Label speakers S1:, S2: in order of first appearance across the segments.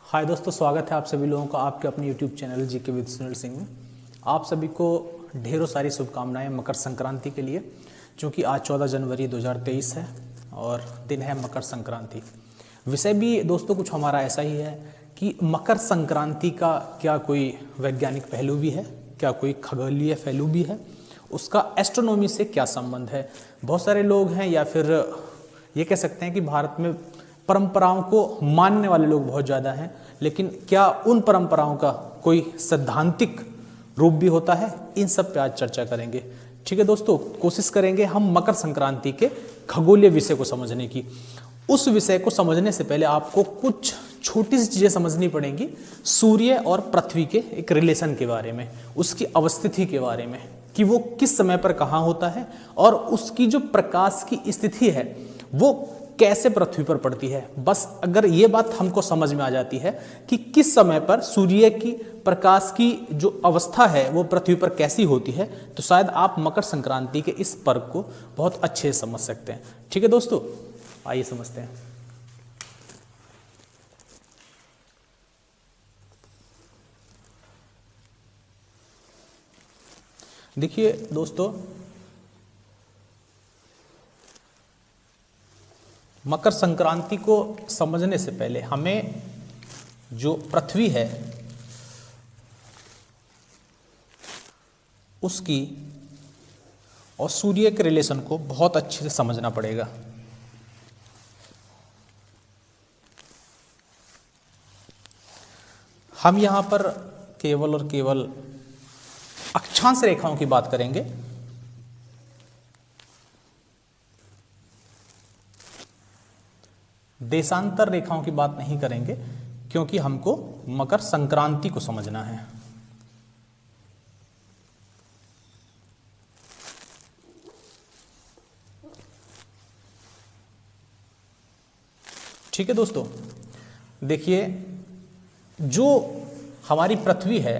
S1: हाय दोस्तों, स्वागत है आप सभी लोगों का आपके अपने YouTube channel GK with Sunil Singh में। आप सभी को ढेरों सारी शुभकामनाएं मकर संक्रांति के लिए, क्योंकि आज 14 जनवरी 2023 है और दिन है मकर संक्रांति। विषय भी दोस्तों कुछ हमारा ऐसा ही है कि मकर संक्रांति का क्या कोई वैज्ञानिक पहलू भी है, क्या कोई खगोलीय पहलू भी है, उसका एस्ट्रोनॉमी से क्या संबंध है। बहुत सारे लोग हैं या फिर ये कह सकते हैं कि भारत में परंपराओं को मानने वाले लोग बहुत ज़्यादा हैं, लेकिन क्या उन परंपराओं का कोई सैद्धांतिक रूप भी होता है, इन सब पे आज चर्चा करेंगे। ठीक है दोस्तों, कोशिश करेंगे हम मकर संक्रांति के खगोलीय विषय को समझने की। उस विषय को समझने से पहले आपको कुछ छोटी सी चीज़ें समझनी पड़ेंगी सूर्य और पृथ्वी के एक रिलेशन के बारे में, उसकी अवस्थिति के बारे में कि वो किस समय पर कहाँ होता है और उसकी जो प्रकाश की स्थिति है वो कैसे पृथ्वी पर पड़ती है। बस अगर ये बात हमको समझ में आ जाती है कि किस समय पर सूर्य की प्रकाश की जो अवस्था है वो पृथ्वी पर कैसी होती है, तो शायद आप मकर संक्रांति के इस पर्व को बहुत अच्छे से समझ सकते हैं। ठीक है दोस्तों, आइए समझते हैं। देखिए दोस्तों, मकर संक्रांति को समझने से पहले हमें जो पृथ्वी है उसकी और सूर्य के रिलेशन को बहुत अच्छे से समझना पड़ेगा। हम यहाँ पर केवल और केवल अक्षांश रेखाओं की बात करेंगे। देशांतर रेखाओं की बात नहीं करेंगे, क्योंकि हमको मकर संक्रांति को समझना है। ठीक है दोस्तों, देखिए जो हमारी पृथ्वी है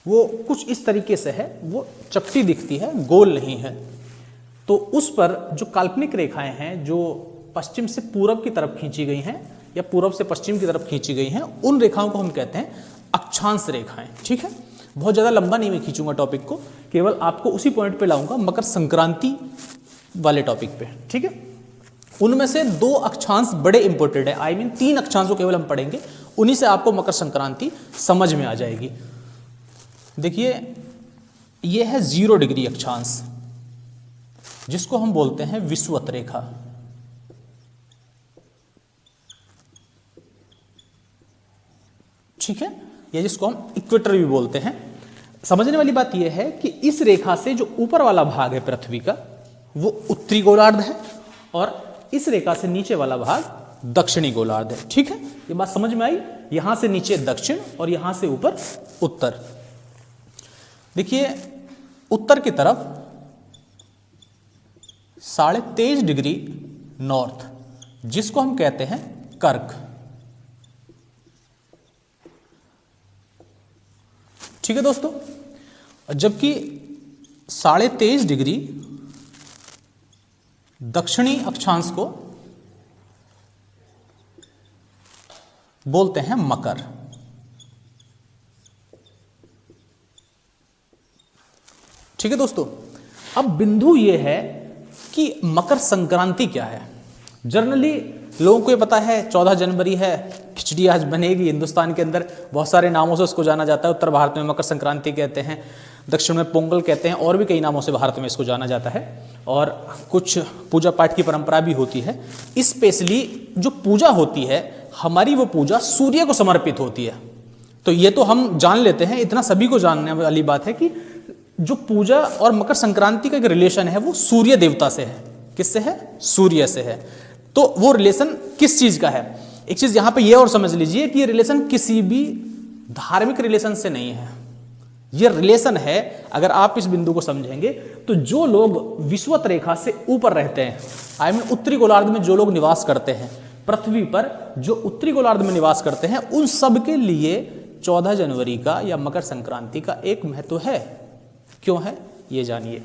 S1: वो कुछ इस तरीके से है, वो चपटी दिखती है, गोल नहीं है। तो उस पर जो काल्पनिक रेखाएं हैं जो पश्चिम से पूरब की तरफ खींची गई हैं या पूरब से पश्चिम की तरफ खींची गई हैं, उन रेखाओं को हम कहते हैं अक्षांश रेखाएं। ठीक है, बहुत ज़्यादा लंबा नहीं मैं खींचूंगा टॉपिक को, केवल आपको उसी पॉइंट पे लाऊंगा, मकर संक्रांति वाले टॉपिक पे। ठीक है, उनमें से दो अक्षांश बड़े इंपॉर्टेंट है, आई मीन 3 अक्षांशों केवल हम पढ़ेंगे, उन्हीं से आपको मकर संक्रांति समझ में आ जाएगी। देखिए, यह है 0 डिग्री अक्षांश, जिसको हम बोलते हैं विषुवत रेखा। ठीक है, या जिसको हम इक्वेटर भी बोलते हैं। समझने वाली बात यह है कि इस रेखा से जो ऊपर वाला भाग है पृथ्वी का वो उत्तरी गोलार्ध है और इस रेखा से नीचे वाला भाग दक्षिणी गोलार्ध है। ठीक है, ये बात समझ में आई। यहां से नीचे दक्षिण और यहां से ऊपर उत्तर। देखिए, उत्तर की तरफ 23.5 डिग्री नॉर्थ, जिसको हम कहते हैं कर्क। ठीक है दोस्तों, जबकि 23.5 डिग्री दक्षिणी अक्षांश को बोलते हैं मकर। ठीक है दोस्तों, अब बिंदु यह है कि मकर संक्रांति क्या है। जनरली लोगों को ये पता है 14 जनवरी है, खिचड़ी आज बनेगी। हिंदुस्तान के अंदर बहुत सारे नामों से उसको जाना जाता है। उत्तर भारत में मकर संक्रांति कहते हैं, दक्षिण में पोंगल कहते हैं, और भी कई नामों से भारत में इसको जाना जाता है। और कुछ पूजा पाठ की परंपरा भी होती है। स्पेशली जो पूजा होती है हमारी, वो पूजा सूर्य को समर्पित होती है। तो ये तो हम जान लेते हैं, इतना सभी को जानने वाली बात है कि जो पूजा और मकर संक्रांति का एक रिलेशन है वो सूर्य देवता से है। किससे है? सूर्य से है। तो वो रिलेशन किस चीज का है? एक चीज यहां पे ये और समझ लीजिए कि ये रिलेशन किसी भी धार्मिक रिलेशन से नहीं है। ये रिलेशन है, अगर आप इस बिंदु को समझेंगे तो जो लोग विषुवत रेखा से ऊपर रहते हैं, आई मीन उत्तरी गोलार्ध में जो लोग निवास करते हैं, पृथ्वी पर जो उत्तरी गोलार्ध में निवास करते हैं, उन सब के लिए 14 जनवरी का या मकर संक्रांति का एक महत्व है। क्यों है ये जानिए।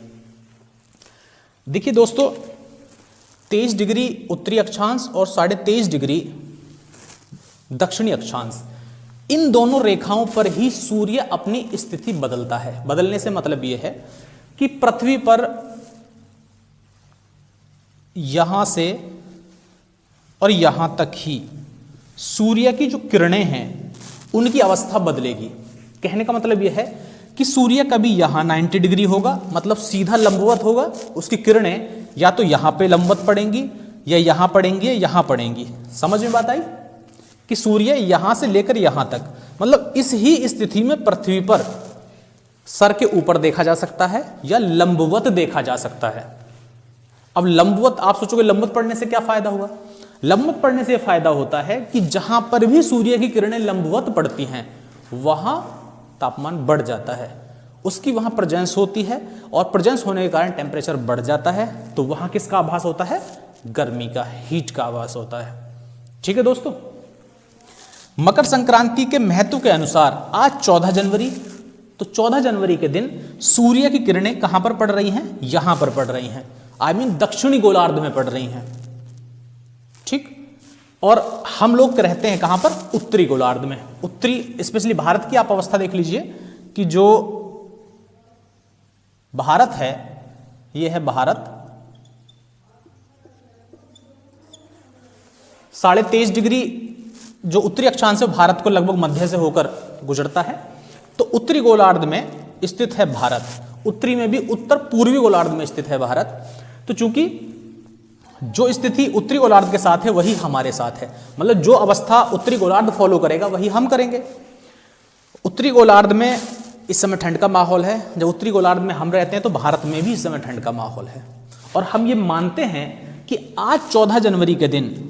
S1: देखिए दोस्तों, 23 डिग्री उत्तरी अक्षांश और 23.5 डिग्री दक्षिणी अक्षांश, इन दोनों रेखाओं पर ही सूर्य अपनी स्थिति बदलता है। बदलने से मतलब यह है कि पृथ्वी पर यहां से और यहां तक ही सूर्य की जो किरणें हैं उनकी अवस्था बदलेगी। कहने का मतलब यह है कि सूर्य कभी यहां 90 डिग्री होगा, मतलब सीधा लंबवत होगा, उसकी किरणें या तो यहां पे लंबवत पड़ेंगी या यहां पड़ेंगी या यहां पड़ेंगी। समझ में बात आई कि सूर्य यहां से लेकर यहां तक, मतलब इस ही स्थिति में पृथ्वी पर सर के ऊपर देखा जा सकता है या लंबवत देखा जा सकता है। अब लंबवत, आप सोचोगे लंबवत पड़ने से क्या फायदा हुआ? लंबवत पड़ने से फायदा होता है कि जहां पर भी सूर्य की किरणें लंबवत पड़ती हैं वहां तापमान बढ़ जाता है, उसकी वहां प्रेजेंस होती है और प्रेजेंस होने के कारण टेम्परेचर बढ़ जाता है, तो वहां किसका आभास होता है? गर्मी का, हीट का आभास होता है। ठीक है दोस्तों, मकर संक्रांति के महत्व के अनुसार आज 14 जनवरी, तो 14 जनवरी के दिन सूर्य की किरणें कहां पर पड़ रही हैं? यहां पर पड़ रही हैं, आई मीन दक्षिणी गोलार्ध में पड़ रही हैं। ठीक, और हम लोग रहते हैं कहां पर? उत्तरी गोलार्ध में। उत्तरी, स्पेशली भारत की आप अवस्था देख लीजिए कि जो भारत है, यह है भारत, 23.5 डिग्री जो उत्तरी अक्षांश है भारत को लगभग मध्य से होकर गुजरता है, तो उत्तरी गोलार्ध में स्थित है भारत। उत्तरी में भी उत्तर पूर्वी गोलार्ध में स्थित है भारत। तो चूंकि जो स्थिति उत्तरी गोलार्ध के साथ है वही हमारे साथ है, मतलब जो अवस्था उत्तरी गोलार्ध फॉलो करेगा वही हम करेंगे। उत्तरी गोलार्ध में इस समय ठंड का माहौल है, जब उत्तरी गोलार्ध में हम रहते हैं तो भारत में भी इस समय ठंड का माहौल है। और हम ये मानते हैं कि आज 14 जनवरी के दिन,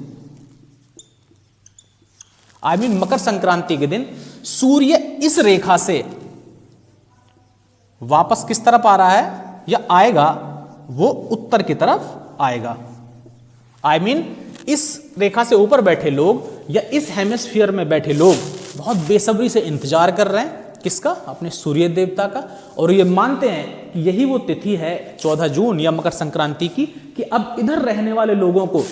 S1: आई मीन मकर संक्रांति के दिन, सूर्य इस रेखा से वापस किस तरफ आ रहा है या आएगा? वो उत्तर की तरफ आएगा। आई मीन इस रेखा से ऊपर बैठे लोग या इस हेमिस्फीयर में बैठे लोग बहुत बेसब्री से इंतजार कर रहे हैं किसका? अपने सूर्य देवता का। और ये मानते हैं कि यही वो तिथि है 14 जून या मकर संक्रांति की, कि अब इधर रहने वाले लोगों को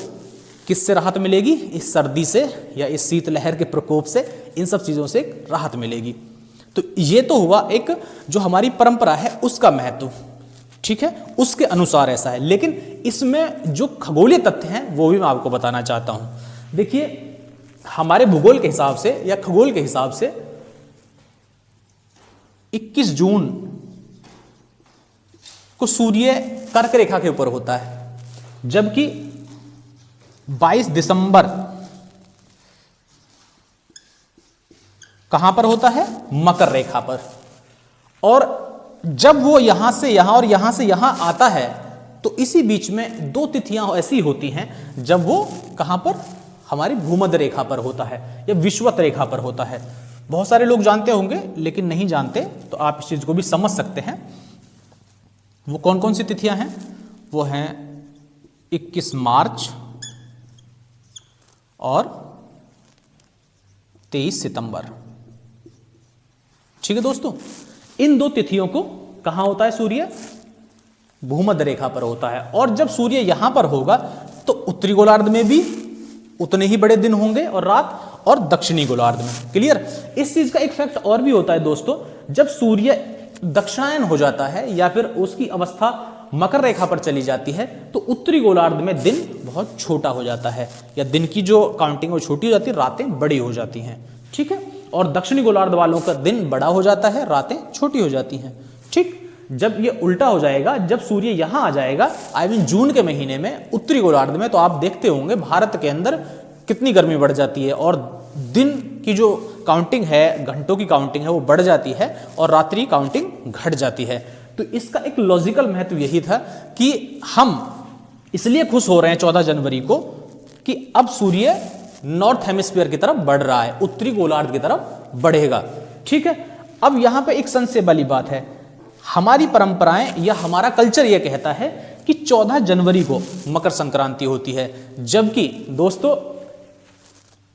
S1: किससे राहत मिलेगी? इस सर्दी से या इस शीतलहर के प्रकोप से, इन सब चीजों से राहत मिलेगी। तो ये तो हुआ एक जो हमारी परंपरा है उसका महत्व, ठीक है, उसके अनुसार ऐसा है। लेकिन इसमें जो खगोलीय तथ्य हैं वो भी मैं आपको बताना चाहता हूं। देखिए, हमारे भूगोल के हिसाब से या खगोल के हिसाब से 21 जून को सूर्य कर्क रेखा के ऊपर होता है, जबकि 22 दिसंबर कहां पर होता है? मकर रेखा पर। और जब वो यहां से यहां और यहां से यहां आता है तो इसी बीच में दो तिथियां ऐसी होती हैं जब वो कहां पर? हमारी भूमध्य रेखा पर होता है या विषुवत रेखा पर होता है। बहुत सारे लोग जानते होंगे, लेकिन नहीं जानते तो आप इस चीज को भी समझ सकते हैं। वो कौन कौन सी तिथियां हैं? वो हैं 21 मार्च और 23 सितंबर। ठीक है दोस्तों, इन दो तिथियों को कहां होता है सूर्य? भूमध्य रेखा पर होता है। और जब सूर्य यहां पर होगा तो उत्तरी गोलार्ध में भी उतने ही बड़े दिन होंगे और रात, और दक्षिणी गोलार्ध में। क्लियर? इस चीज का एक फैक्ट और भी होता है दोस्तों, जब सूर्य दक्षिणायन हो जाता है या फिर उसकी अवस्था मकर रेखा पर चली जाती है तो उत्तरी गोलार्ध में दिन बहुत छोटा हो जाता है, या दिन की जो काउंटिंग वो छोटी हो जाती है, रातें बड़ी हो जाती हैं। ठीक है, और दक्षिणी गोलार्ध वालों का दिन बड़ा हो जाता है, रातें छोटी हो जाती हैं। ठीक, जब ये उल्टा हो जाएगा, जब सूर्य यहां आ जाएगा, आई मीन जून के महीने में उत्तरी गोलार्ध में, तो आप देखते होंगे भारत के अंदर कितनी गर्मी बढ़ जाती है और दिन की जो काउंटिंग है, घंटों की काउंटिंग है, वो बढ़ जाती है और रात्रि काउंटिंग घट जाती है। तो इसका एक लॉजिकल महत्व यही था कि हम इसलिए खुश हो रहे हैं 14 जनवरी को कि अब सूर्य नॉर्थ हेमिस्फीयर की तरफ बढ़ रहा है, उत्तरी गोलार्ध की तरफ बढ़ेगा। ठीक है, अब यहां पे एक संशय वाली बात है। हमारी परंपराएं या हमारा कल्चर यह कहता है कि 14 जनवरी को मकर संक्रांति होती है, जबकि दोस्तों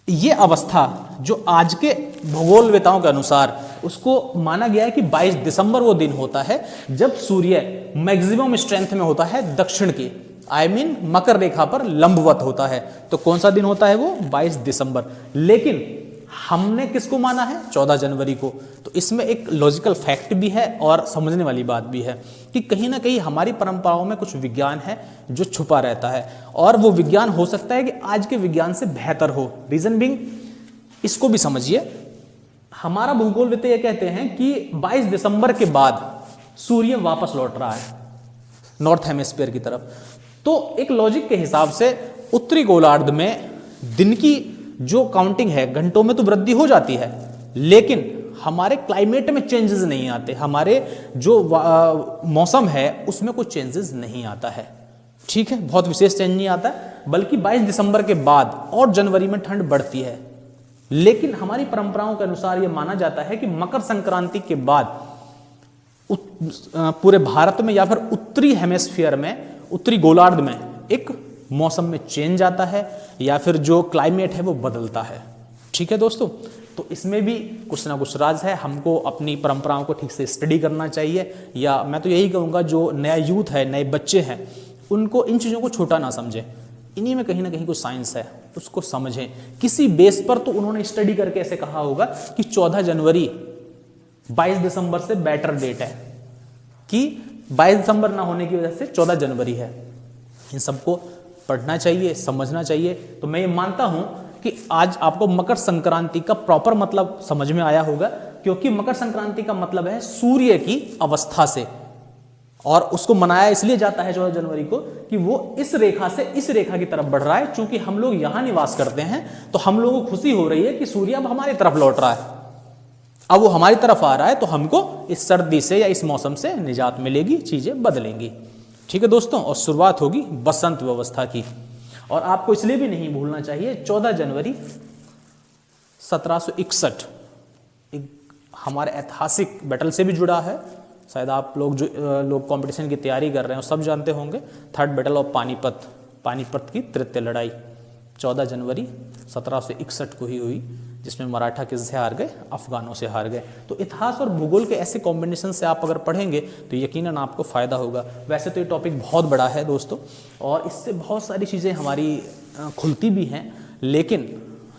S1: ये अवस्था जो आज के भूगोलवेताओं के अनुसार उसको माना गया है कि 22 दिसंबर वो दिन होता है जब सूर्य मैक्सिमम स्ट्रेंथ में होता है दक्षिण की, मकर रेखा पर लंबवत होता है। तो कौन सा दिन होता है वो? 22 दिसंबर। लेकिन हमने किसको माना है? 14 जनवरी को। तो इसमें एक लॉजिकल फैक्ट भी है और समझने वाली बात भी है कि कहीं ना कहीं हमारी परंपराओं में कुछ विज्ञान है जो छुपा रहता है, और वो विज्ञान हो सकता है कि आज के विज्ञान से बेहतर हो। रीजन बिंग, इसको भी समझिए, हमारा भूगोल विद ये कहते हैं कि 22 दिसंबर के बाद सूर्य वापस लौट रहा है नॉर्थ हेमिस्फीयर की तरफ। तो एक लॉजिक के हिसाब से उत्तरी गोलार्ध में दिन की जो काउंटिंग है घंटों में तो वृद्धि हो जाती है, लेकिन हमारे क्लाइमेट में चेंजेस नहीं आते, हमारे जो मौसम है उसमें कुछ चेंजेस नहीं आता है। ठीक है, बहुत विशेष चेंज नहीं आता है, बल्कि 22 दिसंबर के बाद और जनवरी में ठंड बढ़ती है। लेकिन हमारी परंपराओं के अनुसार यह माना जाता है कि मकर संक्रांति के बाद पूरे भारत में या फिर उत्तरी हेमिस्फीयर में, उत्तरी गोलार्ध में एक मौसम में चेंज आता है या फिर जो क्लाइमेट है वो बदलता है। ठीक है दोस्तों, तो इसमें भी कुछ ना कुछ राज है। हमको अपनी परंपराओं को ठीक से स्टडी करना चाहिए, या मैं तो यही कहूँगा जो नया यूथ है, नए बच्चे हैं, उनको इन चीज़ों को छोटा ना समझें। इन्हीं में कहीं ना कहीं कुछ साइंस है, उसको समझें। किसी बेस पर तो उन्होंने स्टडी करके ऐसे कहा होगा कि 14 जनवरी 22 दिसंबर से बेटर डेट है, कि 22 दिसंबर ना होने की वजह से 14 जनवरी है। इन सबको पढ़ना चाहिए, समझना चाहिए। तो मैं ये मानता हूं कि आज आपको मकर संक्रांति का प्रॉपर मतलब समझ में आया होगा, क्योंकि मकर संक्रांति का मतलब है सूर्य की अवस्था से, और उसको मनाया इसलिए जाता है 14 जनवरी को कि वो इस रेखा से इस रेखा की तरफ बढ़ रहा है। चूंकि हम लोग यहां निवास करते हैं तो हम लोगों को खुशी हो रही है कि सूर्य अब हमारी तरफ लौट रहा है, अब वो हमारी तरफ आ रहा है, तो हमको इस सर्दी से या इस मौसम से निजात मिलेगी, चीजें बदलेंगी। ठीक है दोस्तों, और शुरुआत होगी बसंत व्यवस्था की। और आपको इसलिए भी नहीं भूलना चाहिए 14 जनवरी 1761 एक हमारे ऐतिहासिक बैटल से भी जुड़ा है। शायद आप लोग जो लोग कंपटीशन की तैयारी कर रहे हैं सब जानते होंगे, थर्ड बैटल ऑफ पानीपत की तृतीय लड़ाई 14 जनवरी 1761 को ही हुई, जिसमें मराठा किससे हार गए? अफगानों से हार गए। तो इतिहास और भूगोल के ऐसे कॉम्बिनेशन से आप अगर पढ़ेंगे तो यकीनन आपको फ़ायदा होगा। वैसे तो ये टॉपिक बहुत बड़ा है दोस्तों, और इससे बहुत सारी चीज़ें हमारी खुलती भी हैं, लेकिन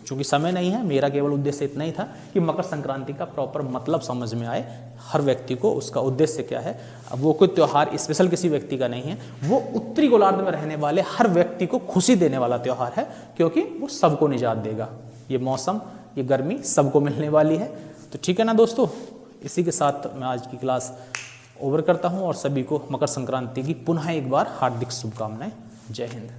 S1: चूँकि समय नहीं है, मेरा केवल उद्देश्य इतना ही था कि मकर संक्रांति का प्रॉपर मतलब समझ में आए हर व्यक्ति को, उसका उद्देश्य क्या है। अब वो कोई त्यौहार स्पेशल किसी व्यक्ति का नहीं है, वो उत्तरी गोलार्ध में रहने वाले हर व्यक्ति को खुशी देने वाला त्यौहार है, क्योंकि वो सबको निजात देगा। ये मौसम, ये गर्मी सबको मिलने वाली है। तो ठीक है ना दोस्तों, इसी के साथ मैं आज की क्लास ओवर करता हूँ और सभी को मकर संक्रांति की पुनः एक बार हार्दिक शुभकामनाएं। जय हिंद।